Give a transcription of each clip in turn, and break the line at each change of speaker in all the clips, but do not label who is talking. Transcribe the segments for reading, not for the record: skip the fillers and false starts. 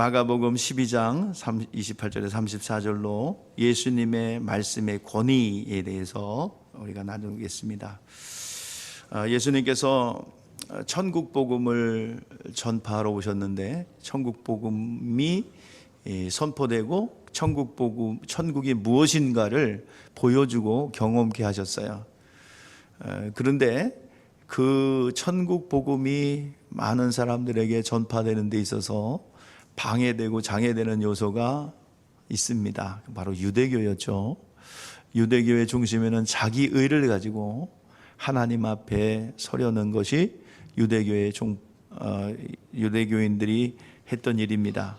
마가복음 12장 28절에서 34절로 예수님의 말씀의 권위에 대해서 우리가 나누겠습니다. 예수님께서 천국 복음을 전파하러 오셨는데 천국 복음이 선포되고 천국이 무엇인가를 보여주고 경험케 하셨어요. 그런데 그 천국 복음이 많은 사람들에게 전파되는 데 있어서 방해되고 장애되는 요소가 있습니다. 바로 유대교였죠. 유대교의 중심에는 자기 의를 가지고 하나님 앞에 서려는 것이 유대교인들이 했던 일입니다.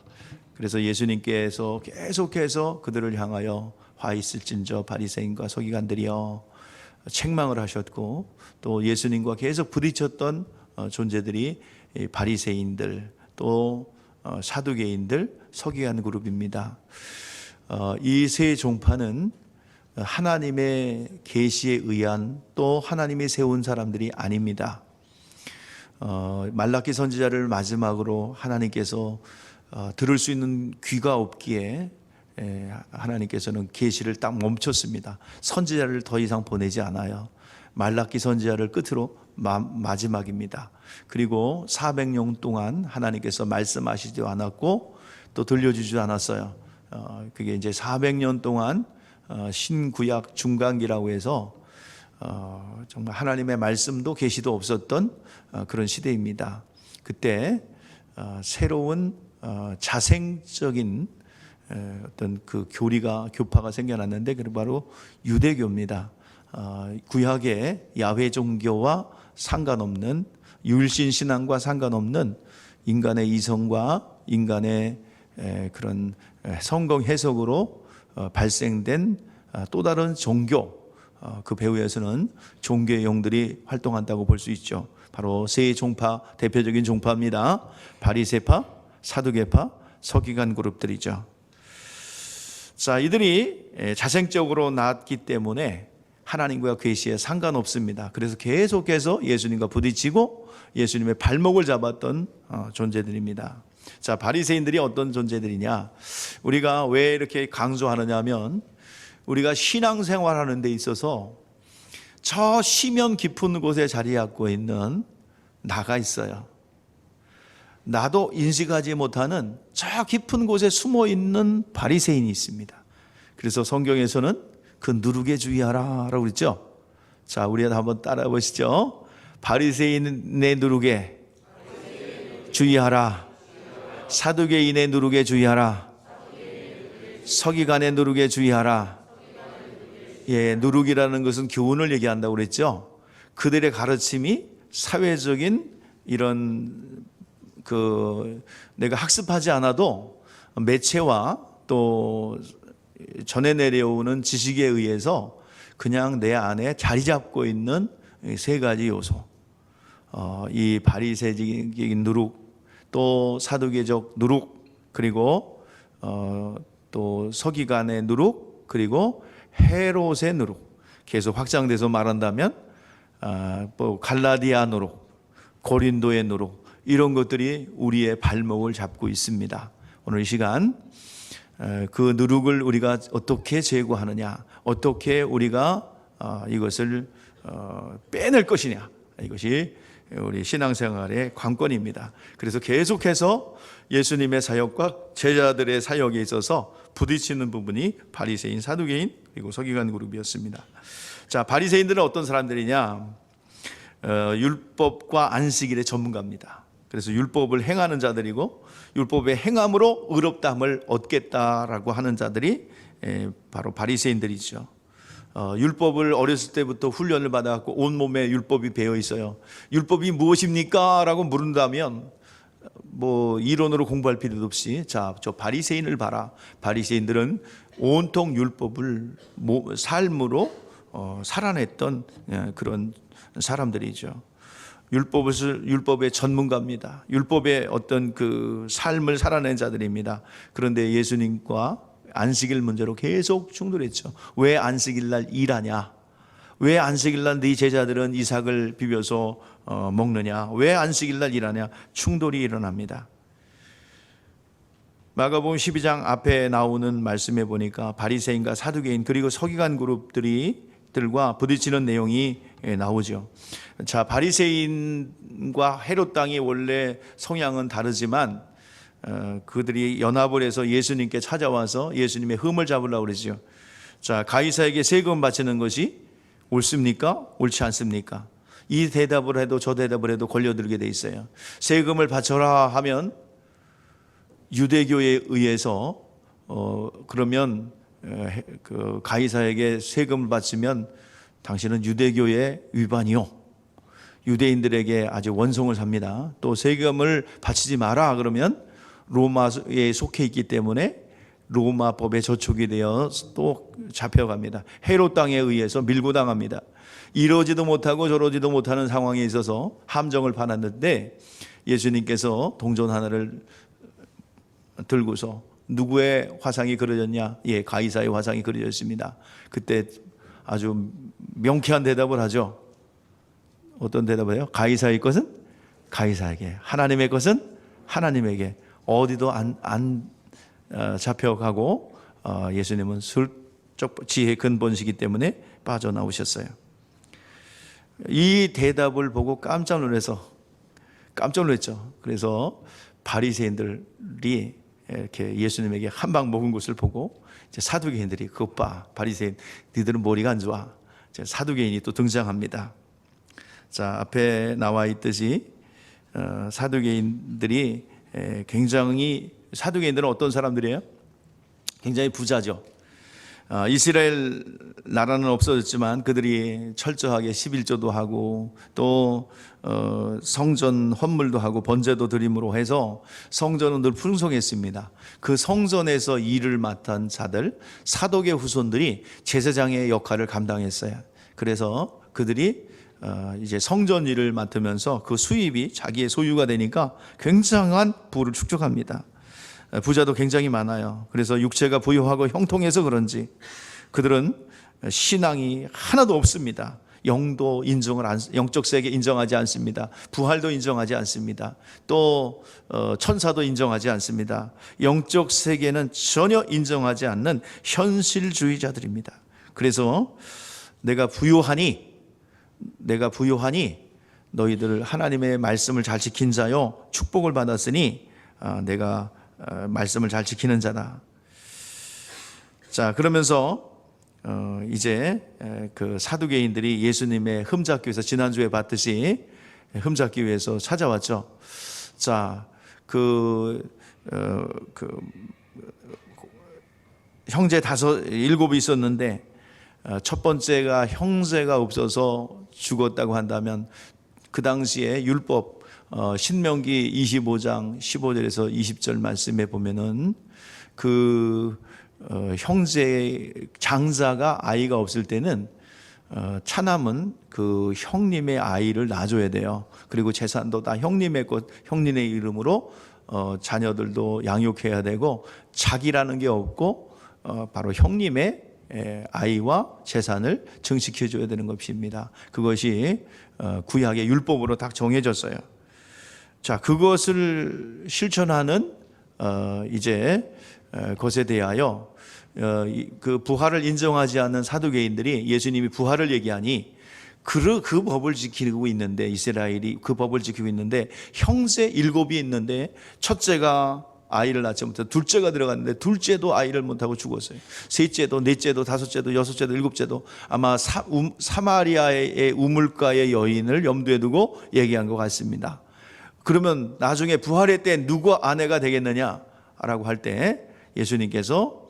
그래서 예수님께서 계속해서 그들을 향하여 화 있을진저 바리새인과 서기관들이여 책망을 하셨고, 또 예수님과 계속 부딪혔던 존재들이 바리새인들, 또 사두개인들, 서기관 그룹입니다. 이 세 종파는 하나님의 계시에 의한, 또 하나님이 세운 사람들이 아닙니다. 말라기 선지자를 마지막으로 하나님께서 들을 수 있는 귀가 없기에 하나님께서는 계시를 딱 멈췄습니다. 선지자를 더 이상 보내지 않아요. 말라기 선지자를 끝으로 마지막입니다. 그리고 400년 동안 하나님께서 말씀하시지 않았고 또 들려주지 않았어요. 그게 이제 400년 동안 신구약 중간기라고 해서 정말 하나님의 말씀도 계시도 없었던 그런 시대입니다. 그때 새로운 자생적인 어떤 그 교파가 생겨났는데, 그게 바로 유대교입니다. 구약의 야훼 종교와 상관없는, 율신 신앙과 상관없는 인간의 이성과 인간의 그런 성경 해석으로 발생된 또 다른 종교, 그 배후에서는 종교의 영들이 활동한다고 볼 수 있죠. 바로 세 종파, 대표적인 종파입니다. 바리새파, 사두개파, 서기관 그룹들이죠. 자, 이들이 자생적으로 나왔기 때문에 하나님과 계시에 상관없습니다. 그래서 계속해서 예수님과 부딪히고 예수님의 발목을 잡았던 존재들입니다. 자, 바리새인들이 어떤 존재들이냐? 우리가 왜 이렇게 강조하느냐 하면, 우리가 신앙생활하는 데 있어서 저 심연 깊은 곳에 자리 잡고 있는 나가 있어요. 나도 인식하지 못하는 저 깊은 곳에 숨어 있는 바리새인이 있습니다. 그래서 성경에서는 그 누룩에 주의하라 라고 그랬죠. 자, 우리 한번 따라 보시죠. 바리새인의 누룩에 주의하라. 사두개인의 누룩에 주의하라. 서기관의 누룩에 주의하라. 예, 누룩이라는 것은 교훈을 얘기한다고 그랬죠. 그들의 가르침이 사회적인 이런 내가 학습하지 않아도 매체와 또 전해 내려오는 지식에 의해서 그냥 내 안에 자리 잡고 있는 세 가지 요소, 이 바리새적인 누룩, 또 사두개적 누룩, 그리고 또 서기관의 누룩, 그리고 헤롯의 누룩. 계속 확장돼서 말한다면 뭐 갈라디아 누룩, 고린도의 누룩, 이런 것들이 우리의 발목을 잡고 있습니다. 오늘 이 시간 그 누룩을 우리가 어떻게 제거하느냐, 어떻게 우리가 이것을 빼낼 것이냐, 이것이 우리 신앙생활의 관건입니다. 그래서 계속해서 예수님의 사역과 제자들의 사역에 있어서 부딪히는 부분이 바리새인, 사두개인, 그리고 서기관 그룹이었습니다. 자, 바리새인들은 어떤 사람들이냐? 율법과 안식일의 전문가입니다. 그래서 율법을 행하는 자들이고, 율법의 행함으로 의롭다함을 얻겠다라고 하는 자들이 바로 바리새인들이죠. 율법을 어렸을 때부터 훈련을 받아갖고 온몸에 율법이 배어 있어요. 율법이 무엇입니까? 라고 물은다면 뭐 이론으로 공부할 필요도 없이, 자, 저 바리새인을 봐라. 바리새인들은 온통 율법을 삶으로 살아냈던 그런 사람들이죠. 율법의 전문가입니다. 율법의 어떤 그 삶을 살아낸 자들입니다. 그런데 예수님과 안식일 문제로 계속 충돌했죠. 왜 안식일 날 일하냐? 왜 안식일 날 네 제자들은 이삭을 비벼서 먹느냐? 왜 안식일 날 일하냐? 충돌이 일어납니다. 마가복음 12장 앞에 나오는 말씀에 보니까 바리새인과 사두개인 그리고 서기관 그룹들과 부딪히는 내용이 나오죠. 자, 바리새인과 헤롯 당이 원래 성향은 다르지만 그들이 연합을 해서 예수님께 찾아와서 예수님의 흠을 잡으려고 그러죠. 자, 가이사에게 세금 바치는 것이 옳습니까? 옳지 않습니까? 이 대답을 해도 저 대답을 해도 걸려들게 돼 있어요. 세금을 바쳐라 하면 유대교에 의해서 그러면 그 가이사에게 세금을 바치면 당신은 유대교의 위반이요, 유대인들에게 아주 원성을 삽니다. 또 세금을 바치지 마라 그러면 로마에 속해 있기 때문에 로마법에 저촉이 되어 또 잡혀갑니다. 헤롯 땅에 의해서 밀고 당합니다. 이러지도 못하고 저러지도 못하는 상황에 있어서 함정을 받았는데 예수님께서 동전 하나를 들고서 누구의 화상이 그려졌냐? 예, 가이사의 화상이 그려졌습니다. 그때 아주 명쾌한 대답을 하죠. 어떤 대답을 해요? 가이사의 것은 가이사에게, 하나님의 것은 하나님에게. 어디도 안 잡혀가고 예수님은 슬쩍 지혜의 근본이기 때문에 빠져나오셨어요. 이 대답을 보고 깜짝 놀랐죠. 그래서 바리새인들이 이렇게 예수님에게 한 방 먹은 것을 보고 이제 사두개인들이 그것 봐, 바리새인 니들은 머리가 안 좋아. 사두개인이 또 등장합니다. 자, 앞에 나와 있듯이 사두개인들이 굉장히, 사두개인들은 어떤 사람들이에요? 굉장히 부자죠. 이스라엘 나라는 없어졌지만 그들이 철저하게 11조도 하고 또 성전 헌물도 하고 번제도 드림으로 해서 성전은 늘 풍성했습니다. 그 성전에서 일을 맡은 자들, 사독의 후손들이 제사장의 역할을 감당했어요. 그래서 그들이 이제 성전 일을 맡으면서 그 수입이 자기의 소유가 되니까 굉장한 부를 축적합니다. 부자도 굉장히 많아요. 그래서 육체가 부유하고 형통해서 그런지 그들은 신앙이 하나도 없습니다. 영적 세계 인정하지 않습니다. 부활도 인정하지 않습니다. 또 천사도 인정하지 않습니다. 영적 세계는 전혀 인정하지 않는 현실주의자들입니다. 그래서 내가 부유하니 너희들 하나님의 말씀을 잘 지킨 자요 축복을 받았으니 내가 말씀을 잘 지키는 자다. 자, 그러면서 이제 그 사두개인들이 예수님의 흠잡기 위해서, 지난주에 봤듯이 흠잡기 위해서 찾아왔죠. 자, 형제 7이 있었는데 첫 번째가 형제가 없어서 죽었다고 한다면 그 당시에 율법 신명기 25장 15절에서 20절 말씀에 보면은 그 형제 장자가 아이가 없을 때는 차남은 그 형님의 아이를 낳아줘야 돼요. 그리고 재산도 다 형님의 것, 형님의 이름으로 자녀들도 양육해야 되고 자기라는 게 없고 바로 형님의 아이와 재산을 증식해 줘야 되는 것입니다. 그것이 구약의 율법으로 딱 정해졌어요. 자, 그것을 실천하는 이제 것에 대하여 그 부활을 인정하지 않는 사두개인들이 예수님이 부활을 얘기하니 그 법을 지키고 있는데, 이스라엘이 그 법을 지키고 있는데 형제 7이 있는데 첫째가 아이를 낳지 못해서 둘째가 들어갔는데 둘째도 아이를 못하고 죽었어요. 셋째도, 넷째도, 다섯째도, 여섯째도, 일곱째도 아마 사마리아의 우물가의 여인을 염두에 두고 얘기한 것 같습니다. 그러면 나중에 부활의 때 누구 아내가 되겠느냐라고 할 때 예수님께서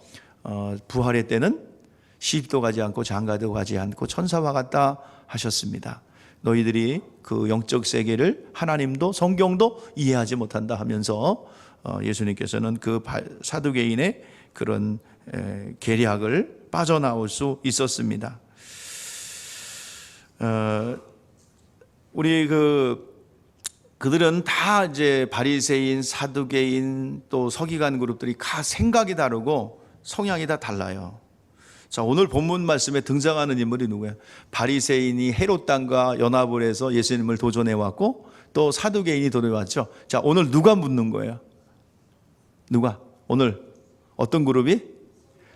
부활의 때는 시집도 가지 않고 장가도 가지 않고 천사와 같다 하셨습니다. 너희들이 그 영적 세계를 하나님도 성경도 이해하지 못한다 하면서 예수님께서는 그 사두개인의 그런 계략을 빠져나올 수 있었습니다. 우리 그들은 다 이제 바리새인, 사두개인 또 서기관 그룹들이 다 생각이 다르고 성향이 다 달라요. 자, 오늘 본문 말씀에 등장하는 인물이 누구예요? 바리새인이 헤롯 당과 연합을 해서 예수님을 도전해 왔고 또 사두개인이 도전해 왔죠. 자, 오늘 누가 묻는 거예요? 누가? 오늘 어떤 그룹이?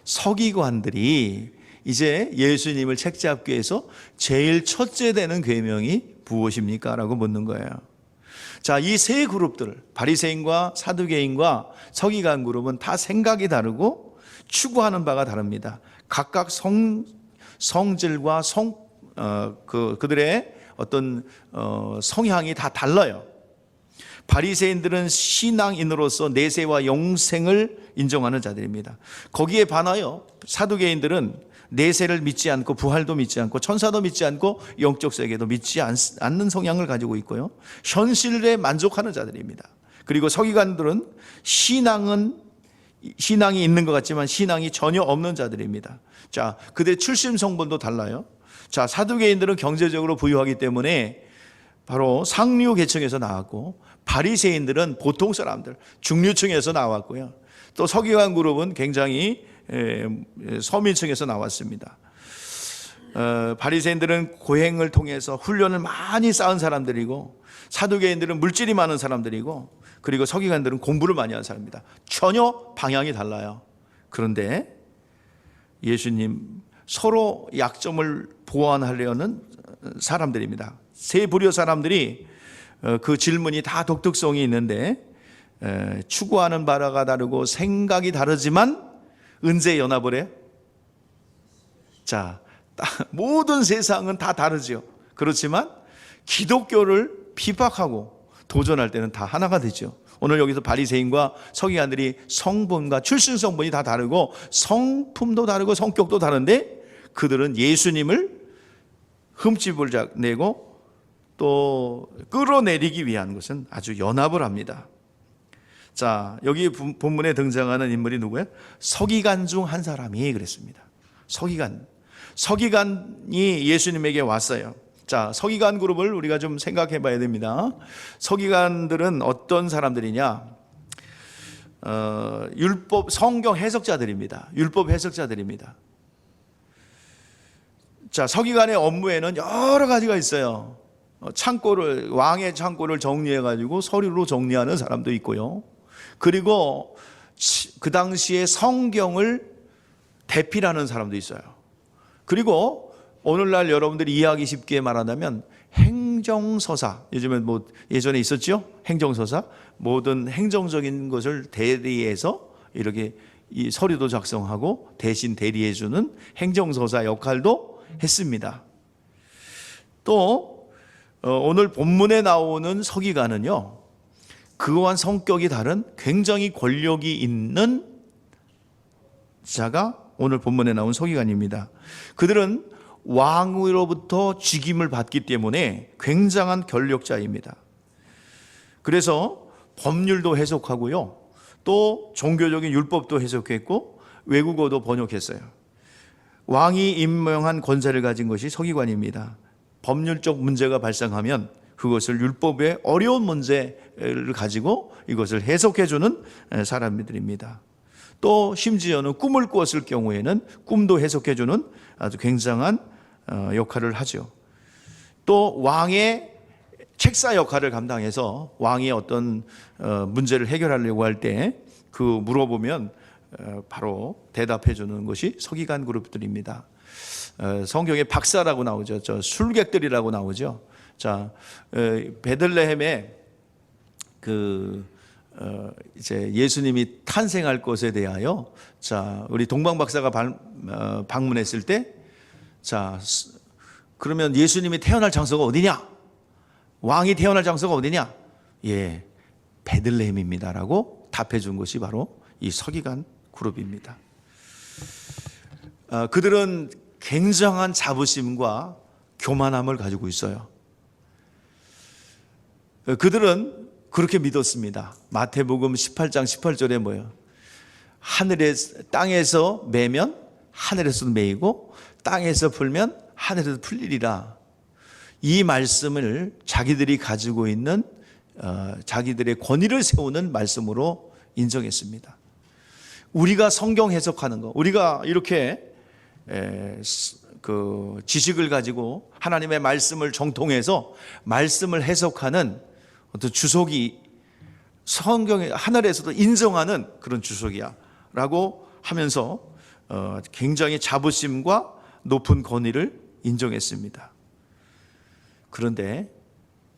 서기관들이 이제 예수님을 책잡기 위해서 제일 첫째 되는 계명이 무엇입니까? 라고 묻는 거예요. 자, 이 세 그룹들, 바리새인과 사두개인과 서기관 그룹은 다 생각이 다르고 추구하는 바가 다릅니다. 각각 성질과 그들의 어떤 성향이 다 달라요. 바리새인들은 신앙인으로서 내세와 영생을 인정하는 자들입니다. 거기에 반하여 사두개인들은 내세를 믿지 않고 부활도 믿지 않고 천사도 믿지 않고 영적 세계도 믿지 않는 성향을 가지고 있고요. 현실에 만족하는 자들입니다. 그리고 서기관들은 신앙이 있는 것 같지만 신앙이 전혀 없는 자들입니다. 자, 그들의 출신 성분도 달라요. 자, 사두개인들은 경제적으로 부유하기 때문에 바로 상류 계층에서 나왔고, 바리새인들은 보통 사람들, 중류층에서 나왔고요. 또 서기관 그룹은 굉장히 서민층에서 나왔습니다. 바리새인들은 고행을 통해서 훈련을 많이 쌓은 사람들이고, 사두개인들은 물질이 많은 사람들이고, 그리고 서기관들은 공부를 많이 한 사람입니다. 전혀 방향이 달라요. 그런데 예수님 서로 약점을 보완하려는 사람들입니다. 세 부류 사람들이 그 질문이 다 독특성이 있는데 추구하는 바가 다르고 생각이 다르지만 언제 연합을 해요? 자, 모든 세상은 다 다르죠. 그렇지만 기독교를 비박하고 도전할 때는 다 하나가 되죠. 오늘 여기서 바리새인과 서기관들이 성분과 출신 성분이 다 다르고 성품도 다르고 성격도 다른데 그들은 예수님을 흠집을 내고 또 끌어내리기 위한 것은 아주 연합을 합니다. 자, 여기 본문에 등장하는 인물이 누구예요? 서기관 중 한 사람이 그랬습니다. 서기관이 예수님에게 왔어요. 자, 서기관 그룹을 우리가 좀 생각해 봐야 됩니다. 서기관들은 어떤 사람들이냐? 율법, 성경 해석자들입니다. 율법 해석자들입니다. 자, 서기관의 업무에는 여러 가지가 있어요. 왕의 창고를 정리해 가지고 서류로 정리하는 사람도 있고요. 그리고 그 당시에 성경을 대필하는 사람도 있어요. 그리고 오늘날 여러분들이 이해하기 쉽게 말한다면 행정서사, 요즘에 예전에 있었죠? 행정서사, 모든 행정적인 것을 대리해서 이렇게 이 서류도 작성하고 대신 대리해주는 행정서사 역할도 했습니다. 또 오늘 본문에 나오는 서기관은요, 그와는 성격이 다른 굉장히 권력이 있는 자가 오늘 본문에 나온 서기관입니다. 그들은 왕으로부터 직임을 받기 때문에 굉장한 권력자입니다. 그래서 법률도 해석하고요, 또 종교적인 율법도 해석했고 외국어도 번역했어요. 왕이 임명한 권세를 가진 것이 서기관입니다. 법률적 문제가 발생하면 그것을 율법의 어려운 문제를 가지고 이것을 해석해주는 사람들입니다. 또 심지어는 꿈을 꾸었을 경우에는 꿈도 해석해주는 아주 굉장한 역할을 하죠. 또 왕의 책사 역할을 감당해서 왕이 어떤 문제를 해결하려고 할 때 그 물어보면 바로 대답해주는 것이 서기관 그룹들입니다. 성경에 박사라고 나오죠. 술객들이라고 나오죠. 자, 베들레헴에 이제 예수님이 탄생할 것에 대하여, 자, 우리 동방 박사가 방문했을 때, 자, 그러면 예수님이 태어날 장소가 어디냐? 왕이 태어날 장소가 어디냐? 예, 베들레헴입니다라고 답해 준 것이 바로 이 서기관 그룹입니다. 그들은 굉장한 자부심과 교만함을 가지고 있어요. 그들은 그렇게 믿었습니다. 마태복음 18장 18절에 뭐예요? 땅에서 매면 하늘에서도 매이고 땅에서 풀면 하늘에서 풀리리라. 이 말씀을 자기들이 가지고 있는 자기들의 권위를 세우는 말씀으로 인정했습니다. 우리가 성경 해석하는 거, 우리가 이렇게 그 지식을 가지고 하나님의 말씀을 정통해서 말씀을 해석하는 어떤 주석이 성경에 하늘에서도 인정하는 그런 주석이야 라고 하면서 굉장히 자부심과 높은 권위를 인정했습니다. 그런데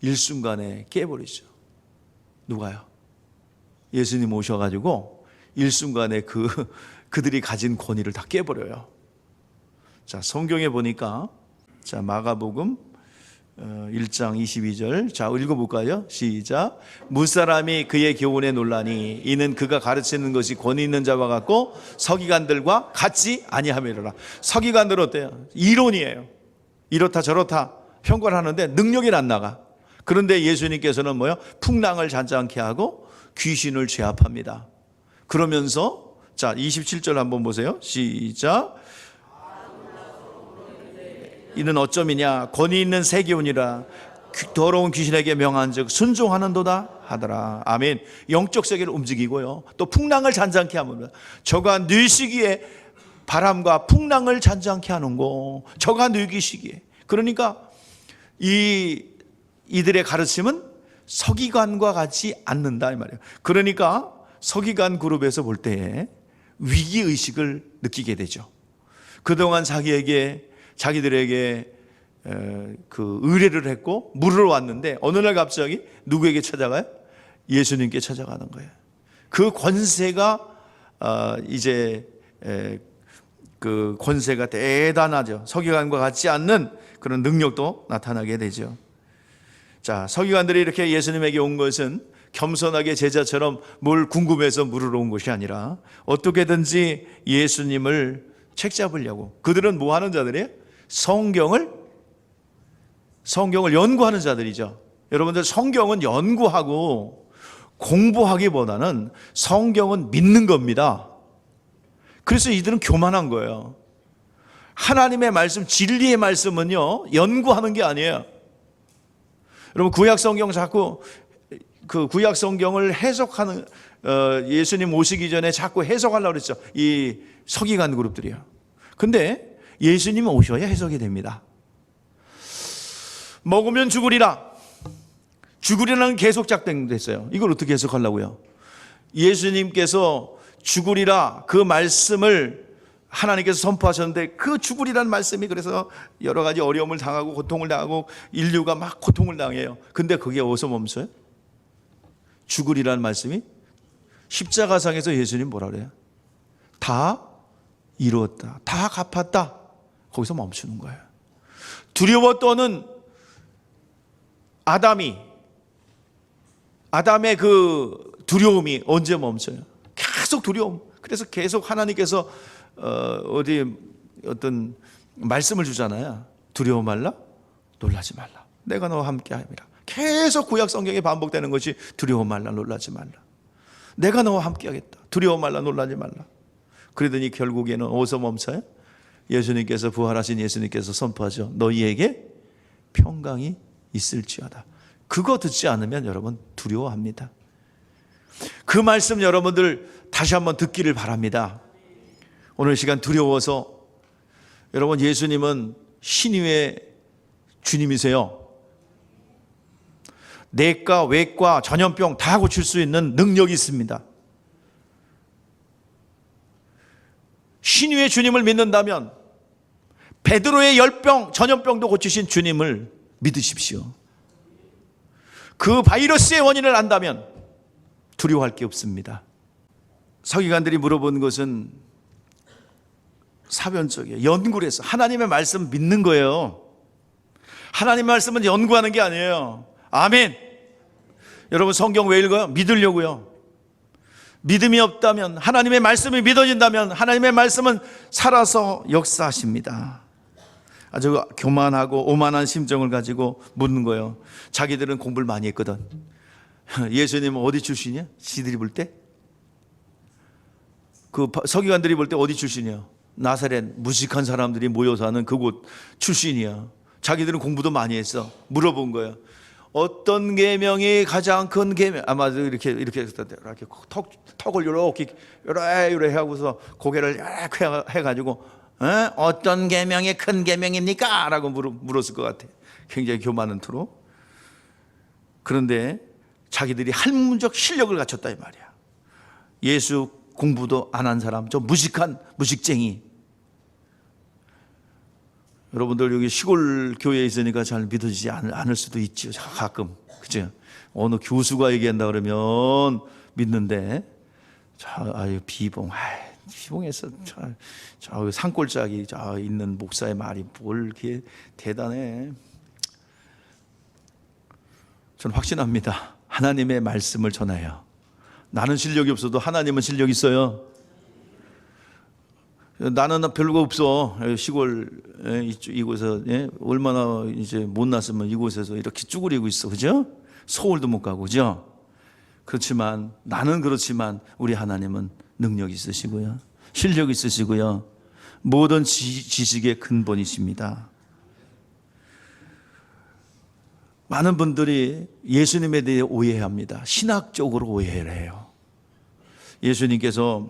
일순간에 깨버리죠. 누가요? 예수님 오셔가지고 일순간에 그들이 가진 권위를 다 깨버려요. 자, 성경에 보니까, 자, 마가복음 1장 22절. 자, 읽어볼까요? 시작. 무사람이 그의 교훈에 놀라니 이는 그가 가르치는 것이 권위 있는 자와 같고 서기관들과 같지 아니함이로라. 서기관들은 어때요? 이론이에요. 이렇다 저렇다 평가를 하는데 능력이 안 나가. 그런데 예수님께서는 뭐요? 풍랑을 잔잔케 하고 귀신을 제압합니다. 그러면서, 자, 27절 한번 보세요. 시작. 이는 어쩌미냐 권위 있는 세계운이라 더러운 귀신에게 명한즉 순종하는도다 하더라. 아멘. 영적 세계를 움직이고요, 또 풍랑을 잔잔케 합니다. 저가 뉘시기에 바람과 풍랑을 잔잔케 하는 거, 저가 뉘기시기에. 그러니까 이들의 가르침은 서기관과 같지 않는다 이 말이에요. 그러니까 서기관 그룹에서 볼 때에 위기의식을 느끼게 되죠. 그동안 자기들에게 그 의뢰를 했고 물으러 왔는데 어느 날 갑자기 누구에게 찾아가요? 예수님께 찾아가는 거예요. 그 권세가 이제 그 권세가 대단하죠. 서기관과 같지 않는 그런 능력도 나타나게 되죠. 자, 서기관들이 이렇게 예수님에게 온 것은 겸손하게 제자처럼 뭘 궁금해서 물으러 온 것이 아니라 어떻게든지 예수님을 책잡으려고. 그들은 뭐 하는 자들이에요? 성경을 연구하는 자들이죠. 여러분들, 성경은 연구하고 공부하기보다는 성경은 믿는 겁니다. 그래서 이들은 교만한 거예요. 하나님의 말씀, 진리의 말씀은요, 연구하는 게 아니에요. 여러분, 구약 성경 자꾸 그 구약 성경을 해석하는, 예수님 오시기 전에 자꾸 해석하려고 그랬죠. 이 서기관 그룹들이요. 근데 예수님 오셔야 해석이 됩니다. 먹으면 죽으리라. 죽으리라는 계속 작동됐어요. 이걸 어떻게 해석하려고요? 예수님께서 죽으리라 그 말씀을 하나님께서 선포하셨는데, 그 죽으리라는 말씀이 그래서 여러 가지 어려움을 당하고 고통을 당하고 인류가 막 고통을 당해요. 근데 그게 어디서 멈춰요? 죽으리라는 말씀이 십자가상에서 예수님 뭐라 그래요? 다 이루었다, 다 갚았다. 거기서 멈추는 거예요. 두려워 떠는 아담의 그 두려움이 언제 멈춰요? 계속 두려움. 그래서 계속 하나님께서 어떤 말씀을 주잖아요. 두려워 말라, 놀라지 말라. 내가 너와 함께 함이라. 계속 구약 성경에 반복되는 것이 두려워 말라, 놀라지 말라. 내가 너와 함께 하겠다. 두려워 말라, 놀라지 말라. 그러더니 결국에는 어디서 멈춰요? 예수님께서, 부활하신 예수님께서 선포하죠. 너희에게 평강이 있을지어다. 그거 듣지 않으면 여러분 두려워합니다. 그 말씀 여러분들 다시 한번 듣기를 바랍니다. 오늘 시간 두려워서, 여러분, 예수님은 신유의 주님이세요. 내과, 외과, 전염병 다 고칠 수 있는 능력이 있습니다. 신유의 주님을 믿는다면 베드로의 열병, 전염병도 고치신 주님을 믿으십시오. 그 바이러스의 원인을 안다면 두려워할 게 없습니다. 서기관들이 물어본 것은 사변적이에요. 연구를 해서 하나님의 말씀 믿는 거예요. 하나님의 말씀은 연구하는 게 아니에요. 아멘. 여러분, 성경 왜 읽어요? 믿으려고요. 믿음이 없다면, 하나님의 말씀이 믿어진다면 하나님의 말씀은 살아서 역사하십니다. 아주 교만하고 오만한 심정을 가지고 묻는 거예요. 자기들은 공부를 많이 했거든. 예수님은 어디 출신이야? 지들이 볼 때? 그 서기관들이 볼 때 어디 출신이야? 나사렛, 무식한 사람들이 모여 사는 그곳 출신이야. 자기들은 공부도 많이 했어. 물어본 거야. 어떤 계명이 가장 큰 계명? 아마 이렇게 턱을 이렇게 하고서 고개를 이렇게 해가지고, 어떤 계명이 큰 계명입니까? 라고 물었을 것 같아. 굉장히 교만한 투로. 그런데 자기들이 학문적 실력을 갖췄다 이 말이야. 예수 공부도 안 한 사람, 저 무식한 무식쟁이. 여러분들 여기 시골 교회에 있으니까 잘 믿어지지 않을 수도 있죠. 가끔. 그죠? 어느 교수가 얘기한다 그러면 믿는데, 비봉에서 저 산골짜기 있는 목사의 말이 뭘 이렇게 대단해. 저는 확신합니다. 하나님의 말씀을 전해요. 나는 실력이 없어도 하나님은 실력이 있어요. 나는 별거 없어. 시골 이곳에서 얼마나 이제 못났으면 이곳에서 이렇게 쭈그리고 있어, 그죠? 서울도 못 가고, 그죠? 그렇지만 나는 그렇지만 우리 하나님은 능력 있으시고요, 실력 있으시고요, 모든 지식의 근본이십니다. 많은 분들이 예수님에 대해 오해합니다. 신학적으로 오해를 해요. 예수님께서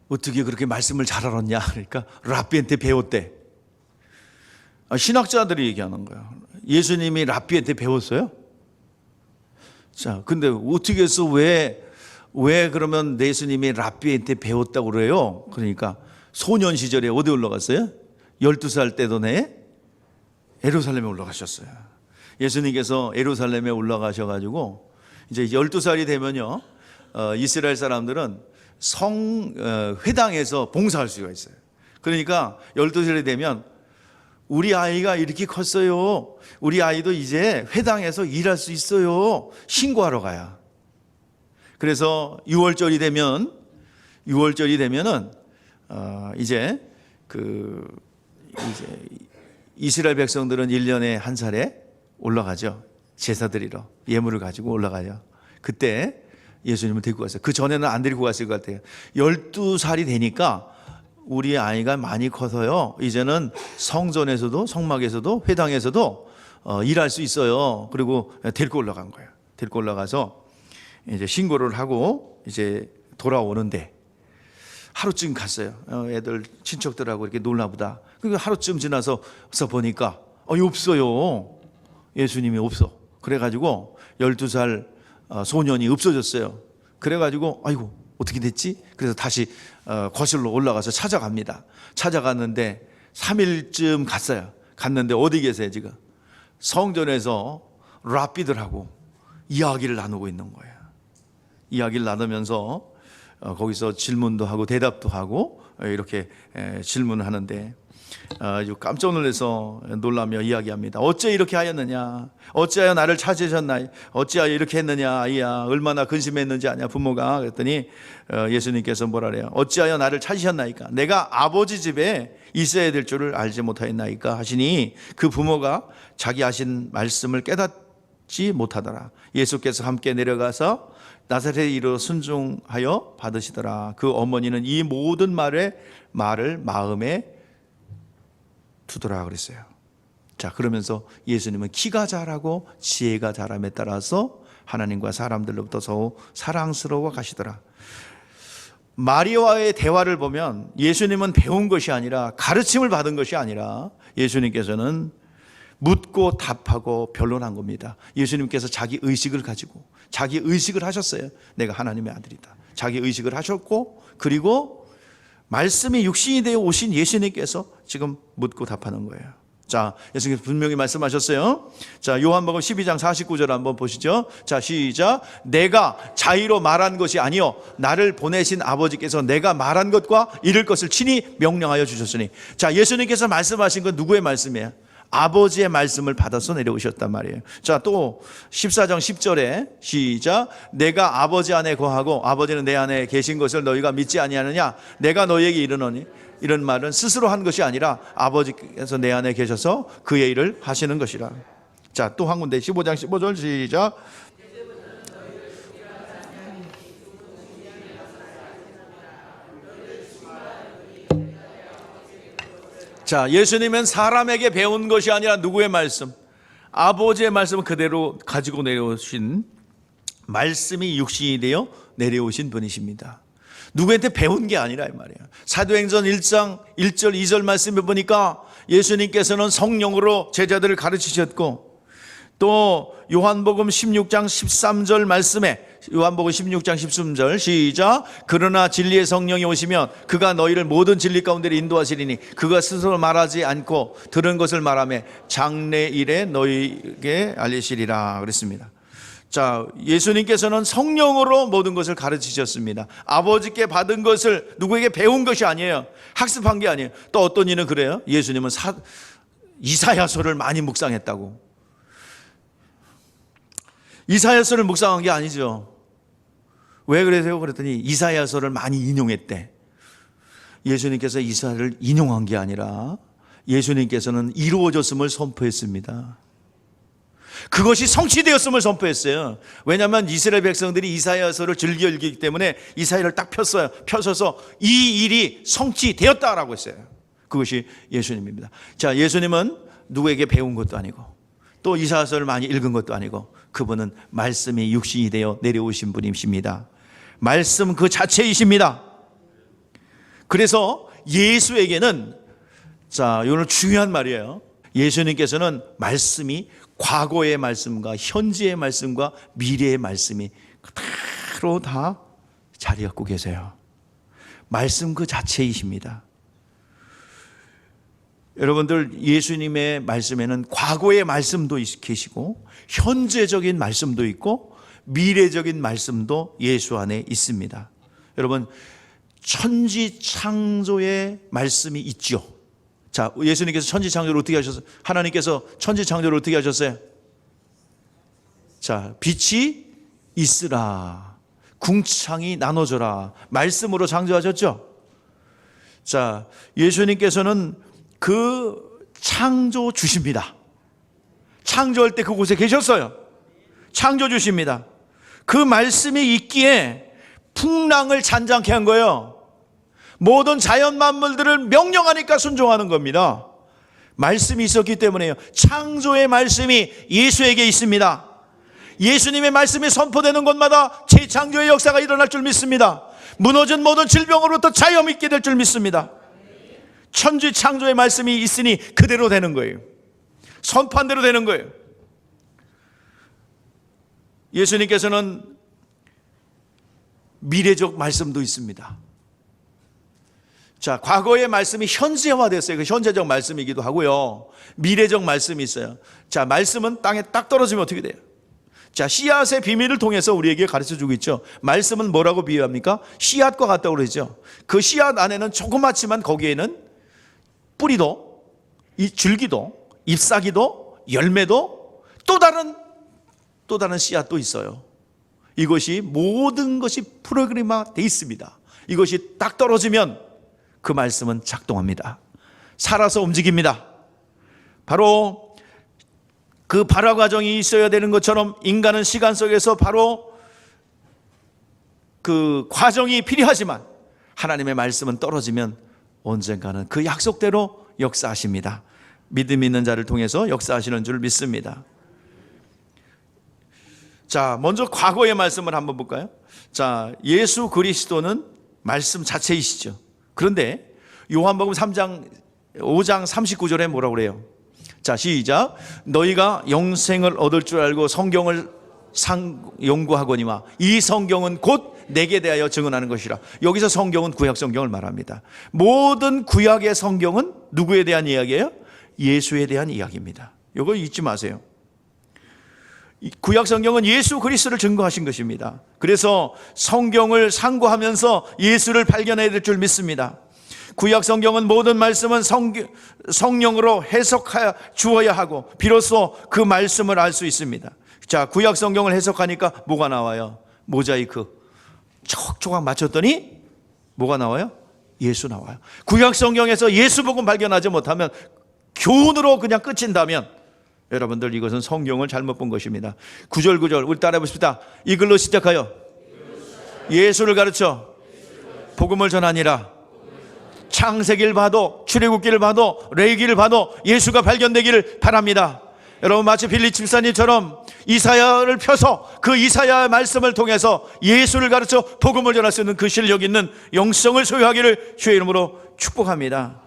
어떻게 그렇게 말씀을 잘 알았냐? 그러니까 랍비한테 배웠대. 신학자들이 얘기하는 거예요. 예수님이 랍비한테 배웠어요? 자, 근데 어떻게 해서 왜 그러면 예수님이 랍비한테 배웠다고 그래요? 그러니까 소년 시절에 어디 올라갔어요? 12살 때도 예루살렘에 올라가셨어요. 예수님께서 예루살렘에 올라가셔가지고 이제 12살이 되면요, 이스라엘 사람들은 회당에서 봉사할 수가 있어요. 그러니까 12살이 되면 우리 아이가 이렇게 컸어요, 우리 아이도 이제 회당에서 일할 수 있어요, 신고하러 가요. 그래서 6월절이 되면은 이제 이스라엘 백성들은 1년에 한 차례 올라가죠. 제사 드리러 예물을 가지고 올라가요. 그때 예수님을 데리고 갔어요. 그 전에는 안 데리고 갔을 것 같아요. 12살이 되니까 우리 아이가 많이 커서요, 이제는 성전에서도 성막에서도 회당에서도 일할 수 있어요. 그리고 데리고 올라간 거예요. 데리고 올라가서 이제 신고를 하고 이제 돌아오는데 하루쯤 갔어요. 애들 친척들하고 이렇게 놀나 보다. 그리고 하루쯤 지나서 보니까 없어요. 예수님이 없어. 그래가지고 12살 소년이 없어졌어요. 그래가지고 아이고 어떻게 됐지? 그래서 다시 거실로 올라가서 찾아갑니다. 찾아갔는데 3일쯤 갔는데 어디 계세요 지금? 성전에서 랍비들하고 이야기를 나누고 있는 거예요. 이야기를 나누면서 거기서 질문도 하고 대답도 하고 이렇게 질문을 하는데 깜짝 놀라서 놀라며 이야기합니다. 어째 이렇게 하였느냐? 어찌하여 나를 찾으셨나요? 어찌하여 이렇게 했느냐? 아이야, 얼마나 근심했는지 아냐 부모가. 그랬더니 예수님께서 뭐라 그래요? 어찌하여 나를 찾으셨나이까? 내가 아버지 집에 있어야 될 줄을 알지 못하였나이까 하시니 그 부모가 자기 하신 말씀을 깨닫지 못하더라. 예수께서 함께 내려가서 나사렛에 이르러 순종하여 받으시더라. 그 어머니는 이 모든 말을 마음에 두더라 그랬어요. 자, 그러면서 예수님은 키가 자라고 지혜가 자람에 따라서 하나님과 사람들로부터 더욱 사랑스러워 가시더라. 마리아와의 대화를 보면 예수님은 배운 것이 아니라, 가르침을 받은 것이 아니라 예수님께서는 묻고 답하고 변론한 겁니다. 예수님께서 자기 의식을 가지고 자기 의식을 하셨어요. 내가 하나님의 아들이다. 자기 의식을 하셨고, 그리고 말씀이 육신이 되어 오신 예수님께서 지금 묻고 답하는 거예요. 자, 예수님께서 분명히 말씀하셨어요. 자, 요한복음 12장 49절 한번 보시죠. 자, 시작. 내가 자의로 말한 것이 아니요 나를 보내신 아버지께서 내가 말한 것과 이룰 것을 친히 명령하여 주셨으니. 자, 예수님께서 말씀하신 건 누구의 말씀이에요? 아버지의 말씀을 받아서 내려오셨단 말이에요. 자, 또 14장 10절에 시작. 내가 아버지 안에 거하고 아버지는 내 안에 계신 것을 너희가 믿지 아니하느냐? 내가 너희에게 이르노니. 이런 말은 스스로 한 것이 아니라 아버지께서 내 안에 계셔서 그의 일을 하시는 것이라. 자, 또 한 군데 15장 15절 시작. 자, 예수님은 사람에게 배운 것이 아니라 누구의 말씀? 아버지의 말씀을 그대로 가지고 내려오신, 말씀이 육신이 되어 내려오신 분이십니다. 누구한테 배운 게 아니라 이 말이에요. 사도행전 1장 1절 2절 말씀에 보니까 예수님께서는 성령으로 제자들을 가르치셨고, 또 요한복음 16장 13절 말씀에, 요한복음 16장 13절 시작. 그러나 진리의 성령이 오시면 그가 너희를 모든 진리 가운데로 인도하시리니 그가 스스로 말하지 않고 들은 것을 말하며 장래일에 너희에게 알리시리라 그랬습니다. 자, 예수님께서는 성령으로 모든 것을 가르치셨습니다. 아버지께 받은 것을 누구에게 배운 것이 아니에요. 학습한 게 아니에요. 또 어떤 이는 그래요. 예수님은 이사야서를 많이 묵상했다고. 이사야서를 묵상한 게 아니죠. 왜 그러세요? 그랬더니 이사야서를 많이 인용했대. 예수님께서 이사야를 인용한 게 아니라 예수님께서는 이루어졌음을 선포했습니다. 그것이 성취되었음을 선포했어요. 왜냐하면 이스라엘 백성들이 이사야서를 즐겨 읽기 때문에 이사야를 딱 폈어요. 펴서서 이 일이 성취되었다라고 했어요. 그것이 예수님입니다. 자, 예수님은 누구에게 배운 것도 아니고 또 이사야서를 많이 읽은 것도 아니고 그분은 말씀이 육신이 되어 내려오신 분이십니다. 말씀 그 자체이십니다. 그래서 예수에게는, 자, 이건 중요한 말이에요. 예수님께서는 말씀이 과거의 말씀과 현재의 말씀과 미래의 말씀이 그대로 다 자리 갖고 계세요. 말씀 그 자체이십니다. 여러분들, 예수님의 말씀에는 과거의 말씀도 계시고 현재적인 말씀도 있고 미래적인 말씀도 예수 안에 있습니다. 여러분, 천지창조의 말씀이 있죠. 자, 예수님께서 천지창조를 어떻게 하셨어요? 하나님께서 천지창조를 어떻게 하셨어요? 자, 빛이 있으라, 궁창이 나눠져라, 말씀으로 창조하셨죠. 자, 예수님께서는 그 창조 주십니다. 창조할 때 그곳에 계셨어요. 창조 주십니다. 그 말씀이 있기에 풍랑을 잔잔케 한 거예요. 모든 자연 만물들을 명령하니까 순종하는 겁니다. 말씀이 있었기 때문에요. 창조의 말씀이 예수에게 있습니다. 예수님의 말씀이 선포되는 곳마다 재창조의 역사가 일어날 줄 믿습니다. 무너진 모든 질병으로부터 자유 있게 될 줄 믿습니다. 천지 창조의 말씀이 있으니 그대로 되는 거예요. 선포한 대로 되는 거예요. 예수님께서는 미래적 말씀도 있습니다. 자, 과거의 말씀이 현재화됐어요. 그 현재적 말씀이기도 하고요. 미래적 말씀이 있어요. 자, 말씀은 땅에 딱 떨어지면 어떻게 돼요? 자, 씨앗의 비밀을 통해서 우리에게 가르쳐주고 있죠. 말씀은 뭐라고 비유합니까? 씨앗과 같다고 그러죠. 그 씨앗 안에는 조그맣지만 거기에는 뿌리도, 이 줄기도, 잎사귀도, 열매도 또 다른 씨앗도 있어요. 이것이 모든 것이 프로그램화되어 있습니다. 이것이 딱 떨어지면 그 말씀은 작동합니다. 살아서 움직입니다. 바로 그 발화 과정이 있어야 되는 것처럼 인간은 시간 속에서 바로 그 과정이 필요하지만 하나님의 말씀은 떨어지면 언젠가는 그 약속대로 역사하십니다. 믿음 있는 자를 통해서 역사하시는 줄 믿습니다. 자, 먼저 과거의 말씀을 한번 볼까요? 자, 예수 그리스도는 말씀 자체이시죠. 그런데 요한복음 5장 39절에 뭐라고 그래요? 자, 시작. 너희가 영생을 얻을 줄 알고 성경을 연구하거니와 이 성경은 곧 내게 대하여 증언하는 것이라. 여기서 성경은 구약 성경을 말합니다. 모든 구약의 성경은 누구에 대한 이야기예요? 예수에 대한 이야기입니다. 이거 잊지 마세요. 구약 성경은 예수 그리스도를 증거하신 것입니다. 그래서 성경을 상고하면서 예수를 발견해야 될 줄 믿습니다. 구약 성경은 모든 말씀은 성령으로 해석하여 주어야 하고 비로소 그 말씀을 알 수 있습니다. 자, 구약 성경을 해석하니까 뭐가 나와요? 모자이크 촉촉 맞췄더니 뭐가 나와요? 예수 나와요. 구약 성경에서 예수 복음 발견하지 못하면 교훈으로 그냥 끝인다면 여러분들 이것은 성경을 잘못 본 것입니다. 9절 우리 따라해 보십시다. 이 글로 시작하여 예수를 가르쳐 복음을 전하니라. 창세기를 봐도 출애굽기를 봐도 레위기를 봐도 예수가 발견되기를 바랍니다. 여러분, 마치 빌리 집사님처럼 이사야를 펴서 그 이사야의 말씀을 통해서 예수를 가르쳐 복음을 전할 수 있는 그 실력 있는 영성을 소유하기를 주의 이름으로 축복합니다.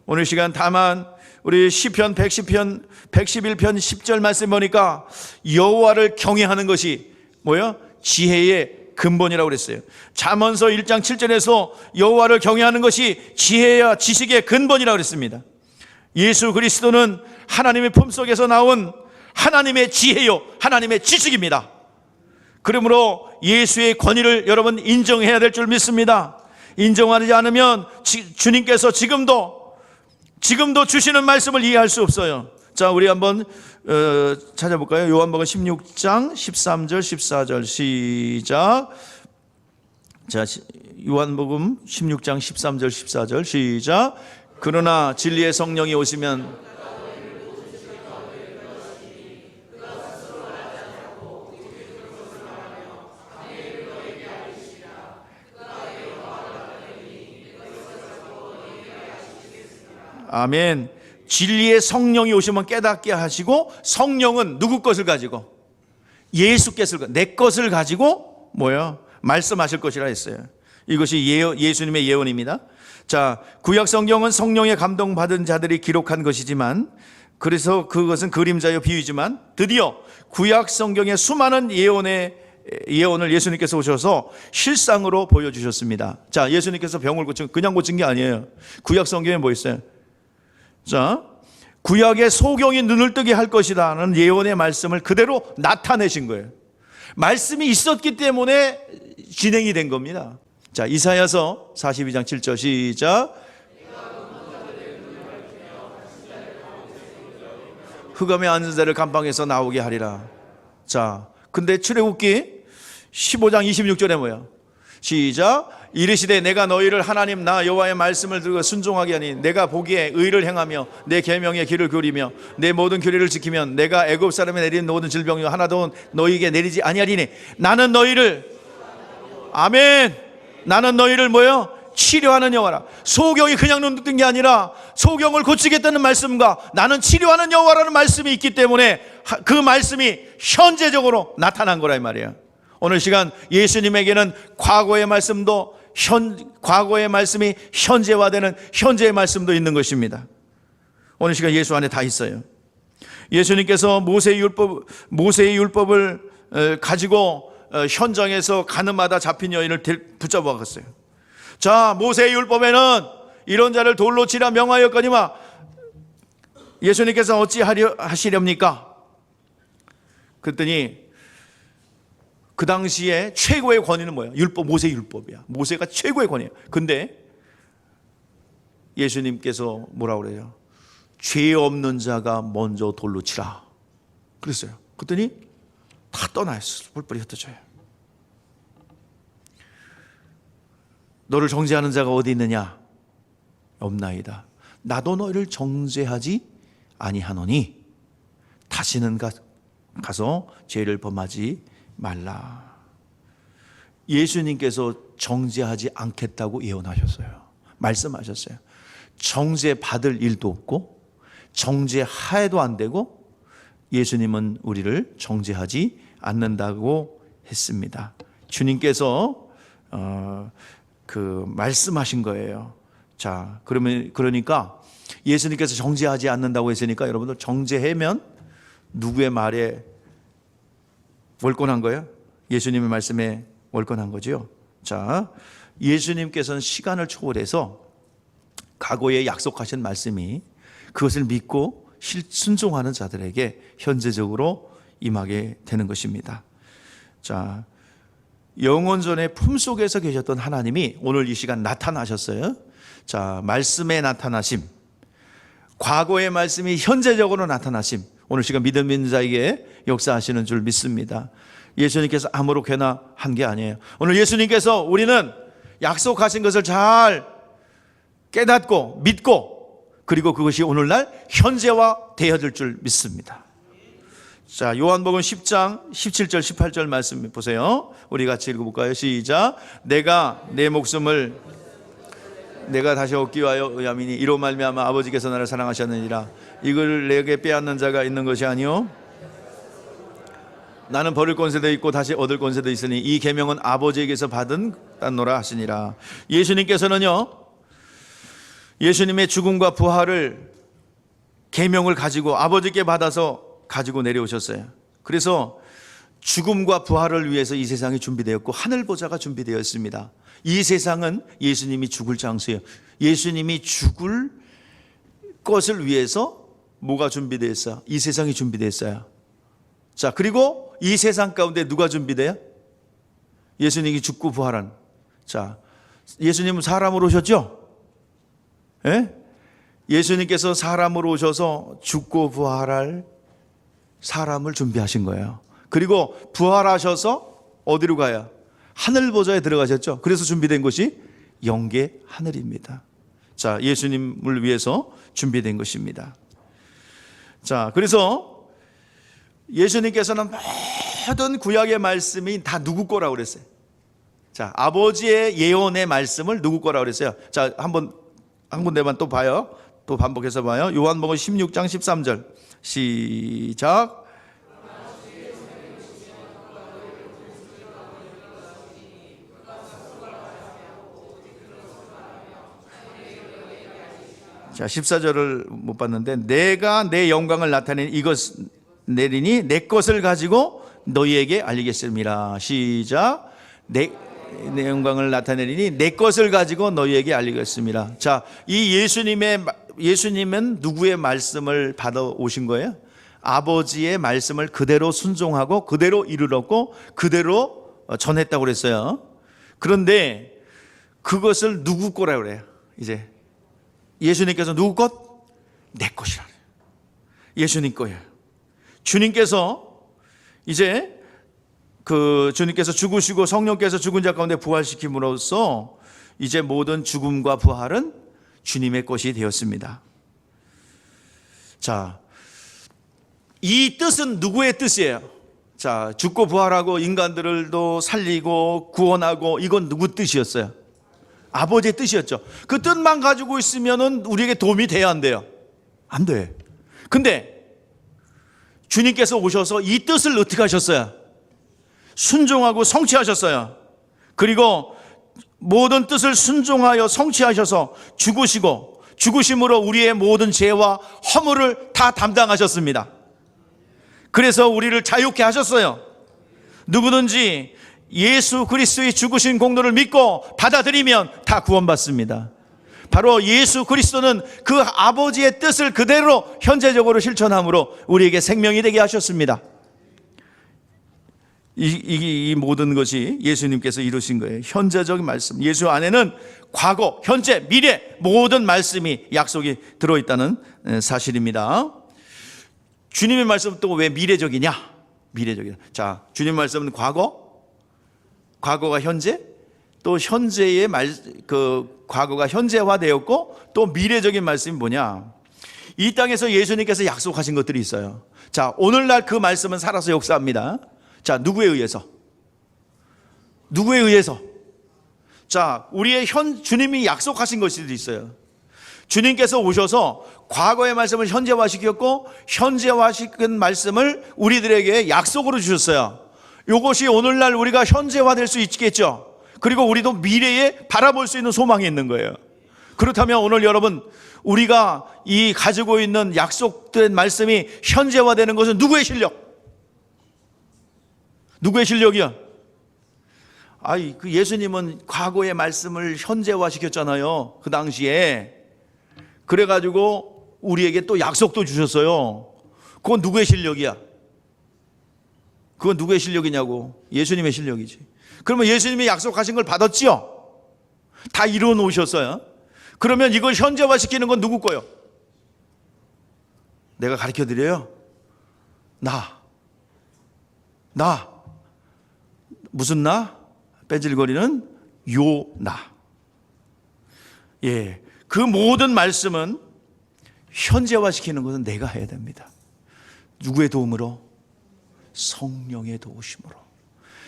오늘 시간 다만 우리 시편 111편 10절 말씀 보니까 여호와를 경외하는 것이 뭐야? 지혜의 근본이라고 그랬어요. 잠언서 1장 7절에서 여호와를 경외하는 것이 지혜와 지식의 근본이라고 그랬습니다. 예수 그리스도는 하나님의 품속에서 나온 하나님의 지혜요, 하나님의 지식입니다. 그러므로 예수의 권위를 여러분 인정해야 될 줄 믿습니다. 인정하지 않으면 주님께서 지금도 주시는 말씀을 이해할 수 없어요. 자, 우리 한번 찾아볼까요? 요한복음 16장 13절 14절 시작. 자, 요한복음 16장 13절 14절 시작. 그러나 진리의 성령이 오시면 아멘. 진리의 성령이 오시면 깨닫게 하시고, 성령은 누구 것을 가지고? 예수께서 내 것을 가지고 뭐요? 말씀하실 것이라 했어요. 이것이 예수님의 예언입니다. 자, 구약 성경은 성령의 감동받은 자들이 기록한 것이지만, 그래서 그것은 그림자요 비유지만, 드디어 구약 성경의 수많은 예언을 예수님께서 오셔서 실상으로 보여주셨습니다. 자, 예수님께서 병을 그냥 고친 게 아니에요. 구약 성경에 뭐 있어요? 자, 구약의 소경이 눈을 뜨게 할 것이라는 예언의 말씀을 그대로 나타내신 거예요. 말씀이 있었기 때문에 진행이 된 겁니다. 자, 이사야서 42장 7절 시작. 흑암에 앉은 자를 감방에서 나오게 하리라. 자, 근데 출애굽기 15장 26절에 뭐야? 시작. 이르시되 내가 너희를 하나님 나 여호와의 말씀을 들고 순종하게 하니 내가 보기에 의를 행하며 내 계명의 길을 기울이며 내 모든 규례를 지키면 내가 애굽 사람에 내린 모든 질병이 하나도 너희에게 내리지 아니하리니 나는 너희를 아멘. 나는 너희를 뭐요? 치료하는 여호와라. 소경이 그냥 눈 뜬 게 아니라 소경을 고치겠다는 말씀과 나는 치료하는 여호와라는 말씀이 있기 때문에 그 말씀이 현재적으로 나타난 거라 이 말이에요. 오늘 시간 예수님에게는 과거의 말씀도 과거의 말씀이 현재화되는 현재의 말씀도 있는 것입니다. 오늘 시간 예수 안에 다 있어요. 예수님께서 모세의 율법을 가지고 현장에서 가늠하다 잡힌 여인을 붙잡아 갔어요. 자, 모세의 율법에는 이런 자를 돌로 치라 명하였거니와 예수님께서 어찌 하시렵니까? 그랬더니 그 당시에 최고의 권위는 뭐야? 모세 율법이야. 모세가 최고의 권위야. 근데 예수님께서 뭐라고 그래요? 죄 없는 자가 먼저 돌로 치라 그랬어요. 그랬더니 다 떠나있어. 뿔뿔이 흩어져요. 너를 정죄하는 자가 어디 있느냐? 없나이다. 나도 너희를 정죄하지 아니하노니 다시는 가서 죄를 범하지 말라. 예수님께서 정죄하지 않겠다고 예언하셨어요. 말씀하셨어요. 정죄받을 일도 없고 정죄하여도 안 되고 예수님은 우리를 정죄하지 않는다고 했습니다. 주님께서 말씀하신 거예요. 자, 그러니까 예수님께서 정죄하지 않는다고 했으니까 여러분들 정죄하면 누구의 말에 월권한 거예요? 예수님의 말씀에 월권한 거죠. 자, 예수님께서는 시간을 초월해서 과거에 약속하신 말씀이 그것을 믿고 순종하는 자들에게 현재적으로 임하게 되는 것입니다. 자, 영원전의 품속에서 계셨던 하나님이 오늘 이 시간 나타나셨어요. 자, 말씀에 나타나심, 과거의 말씀이 현재적으로 나타나심, 오늘 시간 믿음 있는 자에게 역사하시는 줄 믿습니다. 예수님께서 아무렇게나 한 게 아니에요. 오늘 예수님께서 우리는 약속하신 것을 잘 깨닫고 믿고 그리고 그것이 오늘날 현재화 되어질 줄 믿습니다. 자, 요한복음 10장 17절 18절 말씀 보세요. 우리 같이 읽어볼까요? 시작. 내가 내 목숨을 내가 다시 얻기 위하여 의함이니 이로 말미암아 아버지께서 나를 사랑하셨느니라. 이걸 내게 빼앗는 자가 있는 것이 아니요 나는 버릴 권세도 있고 다시 얻을 권세도 있으니 이 계명은 아버지에게서 받은 딴노라 하시니라. 예수님께서는요, 예수님의 죽음과 부활을 계명을 가지고 아버지께 받아서 가지고 내려오셨어요. 그래서 죽음과 부활을 위해서 이 세상이 준비되었고 하늘 보좌가 준비되어 있습니다. 이 세상은 예수님이 죽을 장소예요. 예수님이 죽을 것을 위해서 뭐가 준비되어 있어요? 이 세상이 준비되어 있어요. 자, 그리고 이 세상 가운데 누가 준비돼요? 예수님이 죽고 부활한. 자, 예수님은 사람으로 오셨죠? 예? 예수님께서 사람으로 오셔서 죽고 부활할 사람을 준비하신 거예요. 그리고 부활하셔서 어디로 가요? 하늘 보좌에 들어가셨죠. 그래서 준비된 것이 영계 하늘입니다. 자, 예수님을 위해서 준비된 것입니다. 자, 그래서 예수님께서는 모든 구약의 말씀이 다 누구 거라고 그랬어요? 자, 아버지의 예언의 말씀을 누구 거라고 그랬어요? 자, 한 군데만 또 봐요. 또 반복해서 봐요. 요한복음 16장 13절 시작. 자, 14절을 못 봤는데, 내가 내 영광을 나타낸 이것 내리니 내 것을 가지고 너희에게 알리겠습니다. 시작. 내 영광을 나타내리니 내 것을 가지고 너희에게 알리겠습니다. 자, 이 예수님은 누구의 말씀을 받아 오신 거예요? 아버지의 말씀을 그대로 순종하고 그대로 이르렀고 그대로 전했다고 그랬어요. 그런데 그것을 누구 거라고 그래요? 이제 예수님께서 누구 것? 내 것이라. 예수님 거예요. 주님께서 이제 주님께서 죽으시고 성령께서 죽은 자 가운데 부활시킴으로써 이제 모든 죽음과 부활은 주님의 것이 되었습니다. 자, 이 뜻은 누구의 뜻이에요? 자, 죽고 부활하고 인간들도 살리고 구원하고, 이건 누구 뜻이었어요? 아버지의 뜻이었죠. 그 뜻만 가지고 있으면은 우리에게 도움이 돼야 안 돼요? 안 돼. 근데 주님께서 오셔서 이 뜻을 어떻게 하셨어요? 순종하고 성취하셨어요. 그리고 모든 뜻을 순종하여 성취하셔서 죽으시고, 죽으심으로 우리의 모든 죄와 허물을 다 담당하셨습니다. 그래서 우리를 자유케 하셨어요. 누구든지 예수 그리스도의 죽으신 공로를 믿고 받아들이면 다 구원받습니다. 바로 예수 그리스도는 그 아버지의 뜻을 그대로 현재적으로 실천함으로 우리에게 생명이 되게 하셨습니다. 이 모든 것이 예수님께서 이루신 거예요. 현재적인 말씀. 예수 안에는 과거, 현재, 미래 모든 말씀이 약속이 들어있다는 사실입니다. 주님의 말씀은 또 왜 미래적이냐? 미래적이다. 자, 주님 말씀은 과거가 현재, 또 현재의 과거가 현재화되었고, 또 미래적인 말씀이 뭐냐? 이 땅에서 예수님께서 약속하신 것들이 있어요. 자, 오늘날 그 말씀은 살아서 역사합니다. 자, 누구에 의해서? 누구에 의해서? 자, 우리의 주님이 약속하신 것들이 있어요. 주님께서 오셔서 과거의 말씀을 현재화시켰고, 현재화시킨 말씀을 우리들에게 약속으로 주셨어요. 이것이 오늘날 우리가 현재화될 수 있겠죠. 그리고 우리도 미래에 바라볼 수 있는 소망이 있는 거예요. 그렇다면 오늘 여러분, 우리가 이 가지고 있는 약속된 말씀이 현재화되는 것은 누구의 실력? 누구의 실력이야? 그 예수님은 과거의 말씀을 현재화시켰잖아요. 그 당시에. 그래가지고 우리에게 또 약속도 주셨어요. 그건 누구의 실력이야? 그건 누구의 실력이냐고? 예수님의 실력이지. 그러면 예수님이 약속하신 걸 받았지요? 다 이루어 놓으셨어요. 그러면 이걸 현재화시키는 건 누구 거예요? 내가 가르쳐 드려요. 나. 무슨 나? 빼질거리는 나. 예. 그 모든 말씀은 현재화시키는 것은 내가 해야 됩니다. 누구의 도움으로? 성령의 도우심으로.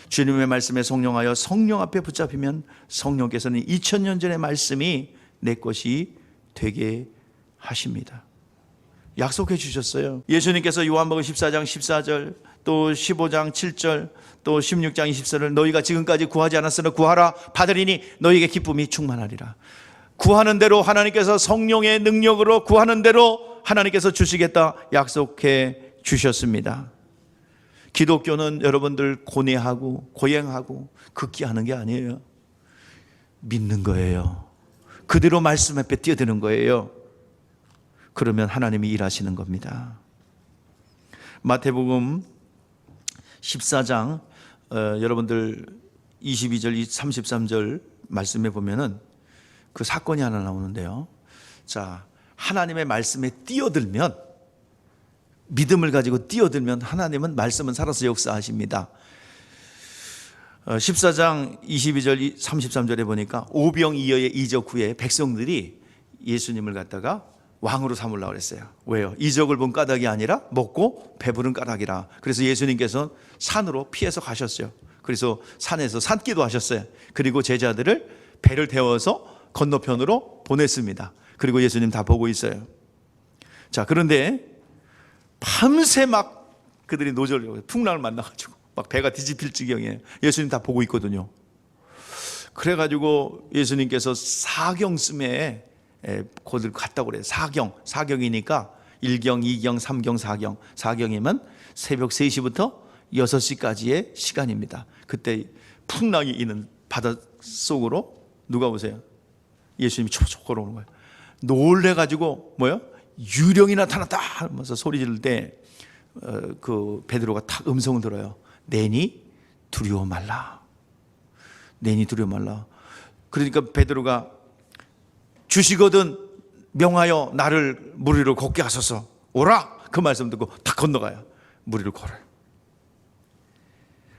주님의 말씀에 성령하여 성령 앞에 붙잡히면 성령께서는 2000년 전의 말씀이 내 것이 되게 하십니다. 약속해 주셨어요. 예수님께서 요한복음 14장 14절, 또 15장 7절, 또 16장 20절을 너희가 지금까지 구하지 않았으나 구하라 받으리니 너희에게 기쁨이 충만하리라. 구하는 대로 하나님께서 성령의 능력으로 구하는 대로 하나님께서 주시겠다 약속해 주셨습니다. 기독교는 여러분들 고뇌하고 고행하고 극기하는 게 아니에요. 믿는 거예요. 그대로 말씀 앞에 뛰어드는 거예요. 그러면 하나님이 일하시는 겁니다. 마태복음 14장 여러분들 22절 33절 말씀에 보면은 그 사건이 하나 나오는데요. 자, 하나님의 말씀에 뛰어들면, 믿음을 가지고 뛰어들면 하나님은 말씀은 살아서 역사하십니다. 14장 22절 33절에 보니까 오병이어의 이적 후에 백성들이 예수님을 갖다가 왕으로 삼으려고 그랬어요. 왜요? 이적을 본 까닭이 아니라 먹고 배부른 까닭이라. 그래서 예수님께서 산으로 피해서 가셨어요. 그래서 산에서 산기도 하셨어요. 그리고 제자들을 배를 태워서 건너편으로 보냈습니다. 그리고 예수님 다 보고 있어요. 자, 그런데 밤새 막 그들이 노절을, 풍랑을 만나가지고 막 배가 뒤집힐 지경이에요. 예수님 다 보고 있거든요. 그래가지고 예수님께서 사경쯤에 거들 갔다고 그래요. 사경이니까 1경, 2경, 3경, 4경. 4경이면 새벽 3시부터 6시까지의 시간입니다. 그때 풍랑이 있는 바다 속으로 누가 보세요? 예수님이 촉촉 걸어오는 거예요. 놀래가지고 뭐요? 유령이 나타났다 하면서 소리 지를 때 그 베드로가 탁 음성을 들어요. 내니 두려워 말라. 내니 두려워 말라. 그러니까 베드로가 주시거든 명하여 나를 물 위로 걷게 하소서. 오라. 그 말씀 듣고 탁 건너가요. 물 위로 걸어요.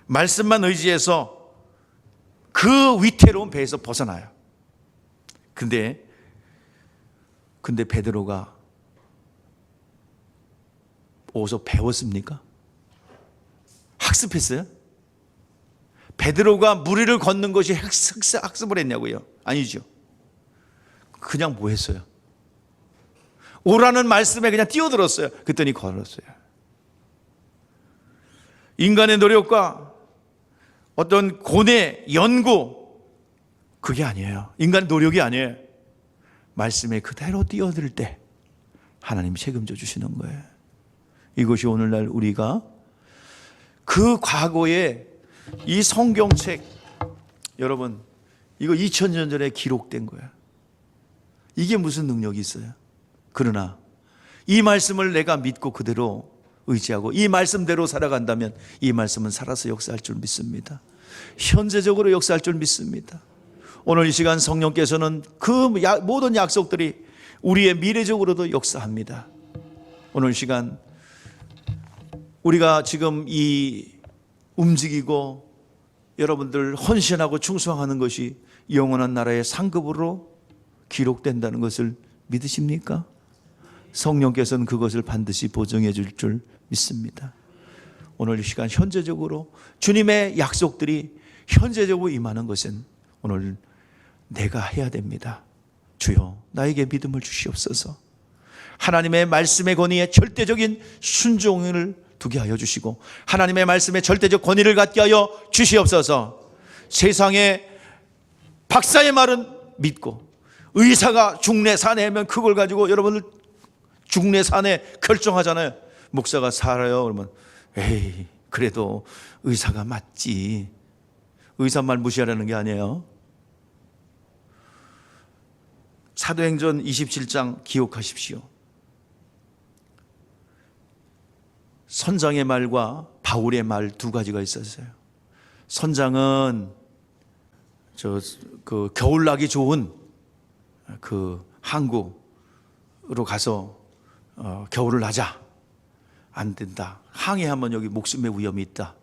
말씀만 의지해서 그 위태로운 배에서 벗어나요. 근데 베드로가 어디서 배웠습니까? 학습했어요? 베드로가 물 위를 걷는 것이 학습을 했냐고요? 아니죠. 그냥 뭐 했어요? 오라는 말씀에 그냥 뛰어들었어요. 그랬더니 걸었어요. 인간의 노력과 어떤 고뇌, 연구, 그게 아니에요. 인간 노력이 아니에요. 말씀에 그대로 뛰어들 때 하나님이 책임져 주시는 거예요. 이것이 오늘날 우리가 그 과거에 이 성경책, 여러분 이거 2000년 전에 기록된 거예요. 이게 무슨 능력이 있어요? 그러나 이 말씀을 내가 믿고 그대로 의지하고 이 말씀대로 살아간다면 이 말씀은 살아서 역사할 줄 믿습니다. 현재적으로 역사할 줄 믿습니다. 오늘 이 시간 성령께서는 그 모든 약속들이 우리의 미래적으로도 역사합니다. 오늘 시간 우리가 지금 이 움직이고 여러분들 헌신하고 충성하는 것이 영원한 나라의 상급으로 기록된다는 것을 믿으십니까? 성령께서는 그것을 반드시 보증해 줄 줄 믿습니다. 오늘 이 시간 현재적으로 주님의 약속들이 현재적으로 임하는 것은 오늘 내가 해야 됩니다. 주여 나에게 믿음을 주시옵소서. 하나님의 말씀의 권위에 절대적인 순종을 두게 하여 주시고 하나님의 말씀에 절대적 권위를 갖게 하여 주시옵소서. 세상에 박사의 말은 믿고 의사가 중내산에 하면 그걸 가지고 여러분들 중내산에 결정하잖아요. 목사가 살아요 그러면 에이 그래도 의사가 맞지. 의사 말 무시하라는 게 아니에요. 사도행전 27장 기억하십시오. 선장의 말과 바울의 말 두 가지가 있었어요. 선장은 그 겨울나기 좋은 그 항구로 가서 겨울을 나자. 안 된다. 항해하면 여기 목숨의 위험이 있다.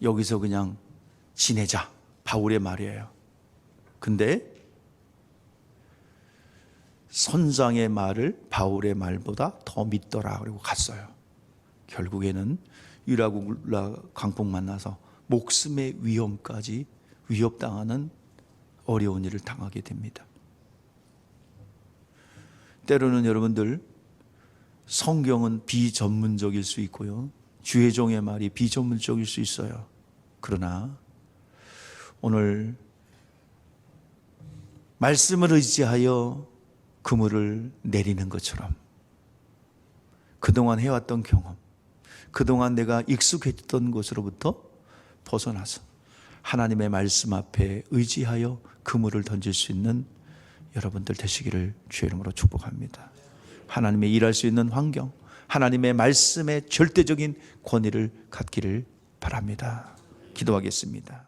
여기서 그냥 지내자. 바울의 말이에요. 근데 선장의 말을 바울의 말보다 더 믿더라. 그리고 갔어요. 결국에는 유라굴라 강풍 만나서 목숨의 위험까지 위협당하는 어려운 일을 당하게 됩니다. 때로는 여러분들 성경은 비전문적일 수 있고요. 주의 종의 말이 비전문적일 수 있어요. 그러나 오늘 말씀을 의지하여 그물을 내리는 것처럼 그동안 해왔던 경험, 그동안 내가 익숙했던 것으로부터 벗어나서 하나님의 말씀 앞에 의지하여 그물을 던질 수 있는 여러분들 되시기를 주의 이름으로 축복합니다. 하나님의 일할 수 있는 환경, 하나님의 말씀의 절대적인 권위를 갖기를 바랍니다. 기도하겠습니다.